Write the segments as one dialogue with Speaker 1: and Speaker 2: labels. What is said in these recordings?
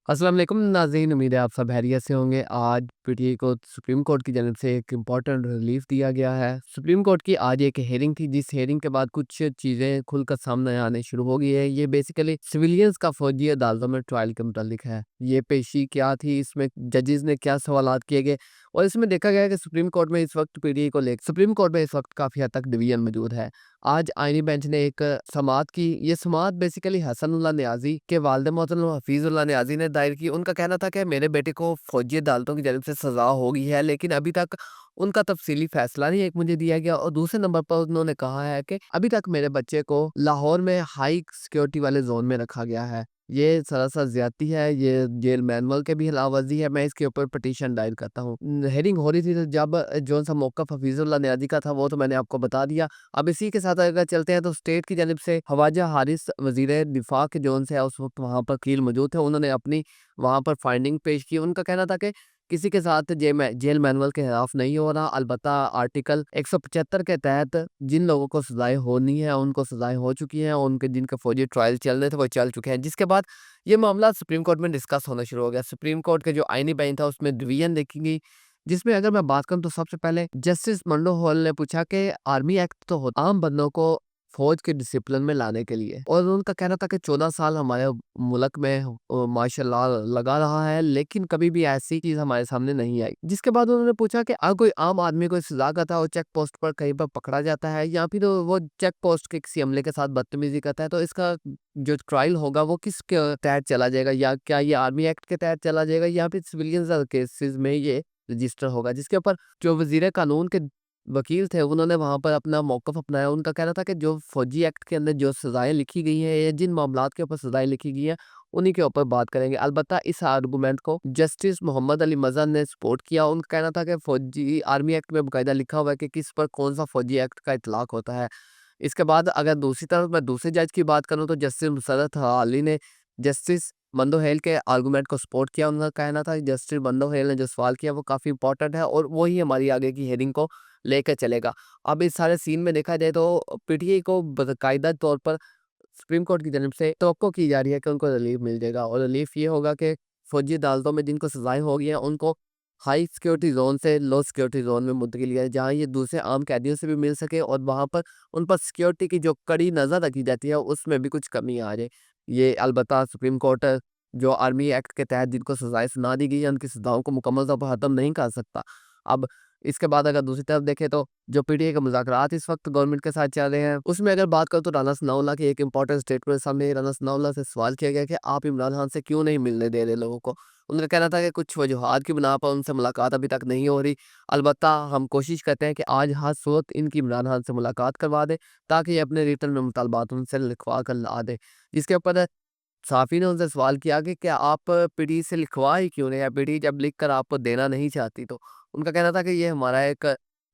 Speaker 1: अस्सलाम वालेकुम नाज़रीन, उम्मीद है आप सब खैरियत से होंगे। आज पीटीआई को सुप्रीम कोर्ट की जानिब से एक इम्पॉर्टेंट रिलीफ दिया गया है। सुप्रीम कोर्ट की आज एक हियरिंग थी, जिस हियरिंग के बाद कुछ चीज़ें खुलकर सामने आने शुरू हो गई है। ये बेसिकली सिविलियंस का फौजी अदालतों में ट्रायल के मुतालिक है। ये पेशी क्या थी, इसमें जजेस ने क्या सवालात किए गए और इसमें देखा गया है कि सुप्रीम कोर्ट में इस वक्त काफ़ी हद तक डिवीजन मौजूद है। आज आईनी बेंच ने एक समाअत की। ये समाअत बेसिकली हसनुल्लाह न्याज़ी के वालिद मोहतरम हफीज़ुल्लाह न्याज़ी ने दायर की। उनका कहना था कि मेरे बेटे को फौजी अदालतों की जानिब से सज़ा हो गई है, लेकिन अभी तक उनका तफसीली फैसला नहीं एक मुझे दिया गया। और दूसरे नंबर पर उन्होंने कहा है कि अभी तक मेरे बच्चे को लाहौर में हाई सिक्योरिटी वाले जोन में रखा गया है। ये सरासर ज्यादती है, ये जेल मैनुअल के भी खिलाफवर्जी है। मैं इसके ऊपर पटिशन दायर करता हूँ। हेयरिंग हो रही थी तो जब जो सा मौक़िफ़ हफीज़ुल्लाह न्याज़ी का था वो तो मैंने आपको बता दिया। अब इसी के साथ अगर चलते हैं तो स्टेट की जानिब से ख्वाजा हारिस वज़ीर दिफ़ा के जोन से है, उस वक़्त वहाँ पर वकील मौजूद थे। उन्होंने अपनी वहाँ पर फाइंडिंग पेश की। उनका कहना था कि किसी के साथ जेल मैनुअल के खिलाफ नहीं हो रहा, अलबत्ता आर्टिकल 175 के तहत जिन लोगों को सज़ाएँ होनी है, उनको सज़ाएँ हो चुकी हैं, उनके जिनके फौजी ट्रायल चल रहे थे, वो चल चुके हैं। जिसके बाद ये मामला सुप्रीम कोर्ट में डिस्कस होना शुरू हो गया। सुप्रीम कोर्ट के जो आईनी बेंच था उसमें डिवीज़न देखी गई, जिसमें अगर मैं बात करूँ तो सबसे पहले जस्टिस मंडो हॉल ने पूछा कि आर्मी एक्ट तो होता आम बंदों को फौज के डिसिप्लिन में लाने के लिए, और उनका कहना था कि 14 साल हमारे मुल्क में माशाल्लाह लगा रहा है, लेकिन कभी भी ऐसी चीज हमारे सामने नहीं आई। जिसके बाद उन्होंने पूछा कि अगर कोई आम आदमी कोई सजा करता है और चेक पोस्ट पर कहीं पर पकड़ा जाता है, या फिर वो चेक पोस्ट के किसी अमले के साथ बदतमीजी करता है, तो इसका जो ट्रायल होगा वो किस के तहत चला जाएगा, या क्या ये आर्मी एक्ट के तहत चला जाएगा या फिर सिविलियन केसेस में ये रजिस्टर होगा। जिसके ऊपर जो वजीर कानून के वकील थे उन्होंने वहाँ पर अपना मौक़िफ़ अपनाया। उनका कहना था कि जो फ़ौजी एक्ट के अंदर जो सज़ाएँ लिखी गई हैं या जिन मामलात के ऊपर सज़ाएँ लिखी गई हैं, उन्हीं के ऊपर बात करेंगे। अलबत्ता इस आर्गुमेंट को जस्टिस मोहम्मद अली मज़हर ने सपोर्ट किया। उनका कहना था कि फ़ौजी आर्मी एक्ट में बाकायदा लिखा हुआ है कि किस पर कौन-सा फ़ौजी एक्ट का इतलाक़ होता है। इसके बाद अगर दूसरी तरफ मैं दूसरे जज की बात करूँ तो जस्टिस मुसर्रत अली ने जस्टिस मंदोहेल के आर्गुमेंट को सपोर्ट किया। उनका कहना था कि जस्टिस मंदोहेल ने जो सवाल किया वो काफ़ी इंपॉर्टेंट है और वही हमारी आगे की हियरिंग को लेकर चलेगा। अब इस सारे सीन में देखा जाए तो पीटीआई को बाकायदा तौर पर सुप्रीम कोर्ट की जानिब से तवक्को की जा रही है कि उनको रिलीफ मिल जाएगा, और रिलीफ ये होगा कि फौजी अदालतों में जिनको सज़ाएँ हो गई हैं उनको हाई सिक्योरिटी ज़ोन से लो सिक्योरिटी ज़ोन में मुंतकिल किया जाए, जहाँ ये दूसरे आम कैदियों से भी मिल सके और वहाँ पर उन पर सिक्योरिटी की जो कड़ी नज़र रखी जाती है उसमें भी कुछ कमी आ जाए। ये अलबत्ता सुप्रीम कोर्ट जो आर्मी एक्ट के तहत जिनको सज़ाएँ सुना दी गई हैं उनकी सज़ाओं को मुकम्मल तौर पर ख़त्म नहीं कर सकता। अब इसके बाद अगर दूसरी तरफ देखें तो जो पीटीआई के मुज़ाकरात इस वक्त गवर्नमेंट के साथ चल रहे हैं, उसमें अगर बात करूँ तो राना सनाउल्लाह की एक इंपॉर्टेंट स्टेटमेंट सामने। राना सनाउल्लाह से सवाल किया गया कि आप इमरान खान से क्यों नहीं मिलने दे रहे लोगों को। उनका कहना था कि कुछ वजूहात की बिना पर उनसे मुलाकात अभी तक नहीं हो रही। अलबत्ता हम कोशिश करते हैं कि आज हर सूरत इनकी इमरान खान से मुलाकात करवा दें, ताकि ये अपने रिटर्न में मुतालबात उनसे लिखवा कर ला दें। जिसके ऊपर साफ़ी ने उनसे सवाल किया कि क्या आप पीटीआई से लिखवा ही क्यों नहीं, या पीटीआई जब लिख कर आपको देना नहीं चाहती तो? उनका कहना था कि ये हमारा एक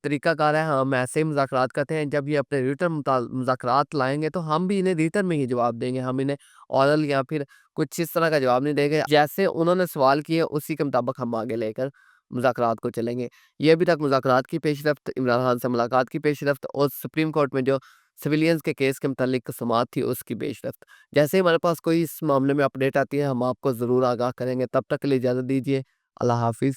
Speaker 1: तरीक़ाकार है, हम ऐसे ही मुज़ाकरात करते हैं, जब ये अपने रिटर्न मुज़ाकरात लाएँगे तो हम भी इन्हें रिटर्न में ही जवाब देंगे। हम इन्हें ओरल या फिर कुछ इस तरह का जवाब नहीं देंगे। जैसे उन्होंने सवाल किए उसी के मुताबिक हम आगे लेकर मुज़ाकरात को चलेंगे। ये अभी तक मुज़ाकरात की पेशरफ़्त, इमरान खान से मुलाकात की पेशरफ़्त और सुप्रीम कोर्ट में जो सिविलियंस के केस के मुतालिक समाअत थी उसकी पेशरफ़्त। जैसे ही हमारे पास कोई इस मामले में अपडेट आती है हम आपको ज़रूर आगाह करेंगे। तब तक के लिए इजाज़त दीजिए। अल्लाह हाफ़िज़।